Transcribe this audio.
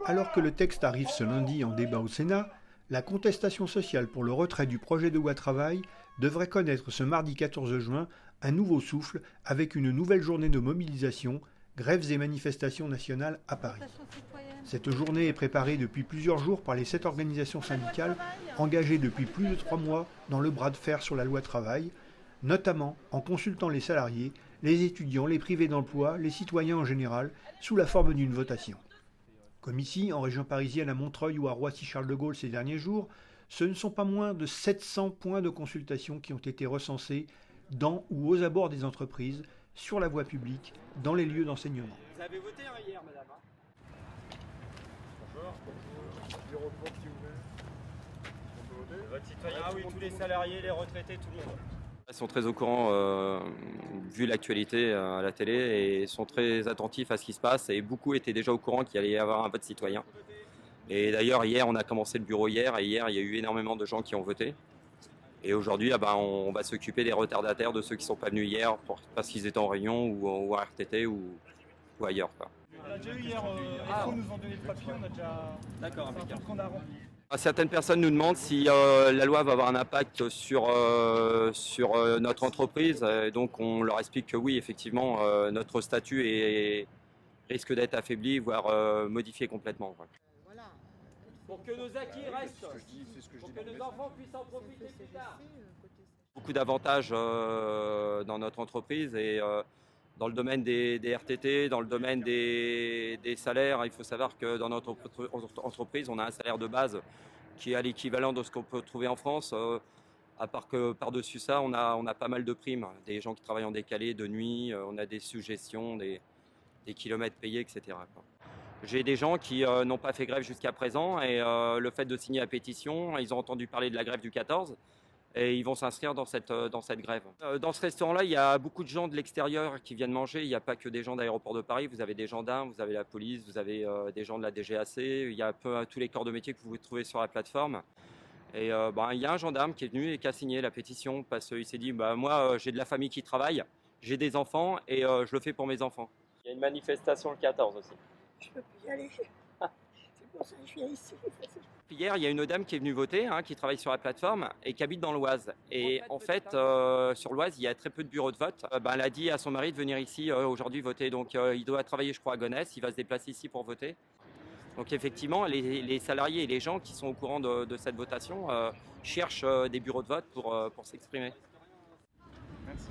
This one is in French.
Alors que le texte arrive ce lundi en débat au Sénat, la contestation sociale pour le retrait du projet de loi travail devrait connaître ce mardi 14 juin un nouveau souffle avec une nouvelle journée de mobilisation, grèves et manifestations nationales à Paris. Cette journée est préparée depuis plusieurs jours par les 7 organisations syndicales engagées depuis plus de 3 mois dans le bras de fer sur la loi travail, notamment en consultant les salariés, les étudiants, les privés d'emploi, les citoyens en général, sous la forme d'une votation. Comme ici, en région parisienne, à Montreuil ou à Roissy-Charles de Gaulle ces derniers jours, ce ne sont pas moins de 700 points de consultation qui ont été recensés dans ou aux abords des entreprises, sur la voie publique, dans les lieux d'enseignement. Vous avez voté hier, madame. Bonjour. Bureau de vote, s'il vous plaît. On peut voter. Vote citoyen, ah oui, tous les salariés, les retraités, tout le monde. Ils sont très au courant, vu l'actualité à la télé, et sont très attentifs à ce qui se passe. Et beaucoup étaient déjà au courant qu'il allait y avoir un vote citoyen. Et d'ailleurs, hier, on a commencé le bureau hier, et hier, il y a eu énormément de gens qui ont voté. Et aujourd'hui, on va s'occuper des retardataires, de ceux qui ne sont pas venus hier parce qu'ils étaient en réunion ou en RTT ou ailleurs, quoi. On a déjà eu hier, EFO nous ont donné le papier, on a déjà... D'accord, c'est un truc qu'on a rempli. Certaines personnes nous demandent si la loi va avoir un impact sur notre entreprise. Donc on leur explique que oui, effectivement, notre statut risque d'être affaibli, voire modifié complètement. Quoi. Voilà. Pour que nos acquis restent, pour que nos enfants puissent en profiter plus tard. Beaucoup d'avantages dans notre entreprise et dans le domaine des RTT, dans le domaine des salaires. Il faut savoir que dans notre entreprise, on a un salaire de base qui est à l'équivalent de ce qu'on peut trouver en France. À part que par-dessus ça, on a pas mal de primes. Des gens qui travaillent en décalé, de nuit, on a des suggestions, des kilomètres payés, etc. quoi. J'ai des gens qui n'ont pas fait grève jusqu'à présent et le fait de signer la pétition, ils ont entendu parler de la grève du 14 et ils vont s'inscrire dans cette grève. Dans ce restaurant-là, il y a beaucoup de gens de l'extérieur qui viennent manger. Il n'y a pas que des gens d'Aéroport de Paris. Vous avez des gendarmes, vous avez la police, vous avez des gens de la DGAC. Il y a un peu tous les corps de métier que vous pouvez trouver sur la plateforme. Et il y a un gendarme qui est venu et qui a signé la pétition parce qu'il s'est dit moi j'ai de la famille qui travaille, j'ai des enfants et je le fais pour mes enfants. Il y a une manifestation le 14 aussi. Je peux plus y aller. C'est pour ça que je viens ici. Hier, il y a une dame qui est venue voter, qui travaille sur la plateforme et qui habite dans l'Oise. Et en fait, sur l'Oise, il y a très peu de bureaux de vote. Elle a dit à son mari de venir ici aujourd'hui voter. Donc, il doit travailler, je crois, à Gonesse. Il va se déplacer ici pour voter. Donc, effectivement, les salariés et les gens qui sont au courant de cette votation cherchent des bureaux de vote pour s'exprimer. Merci.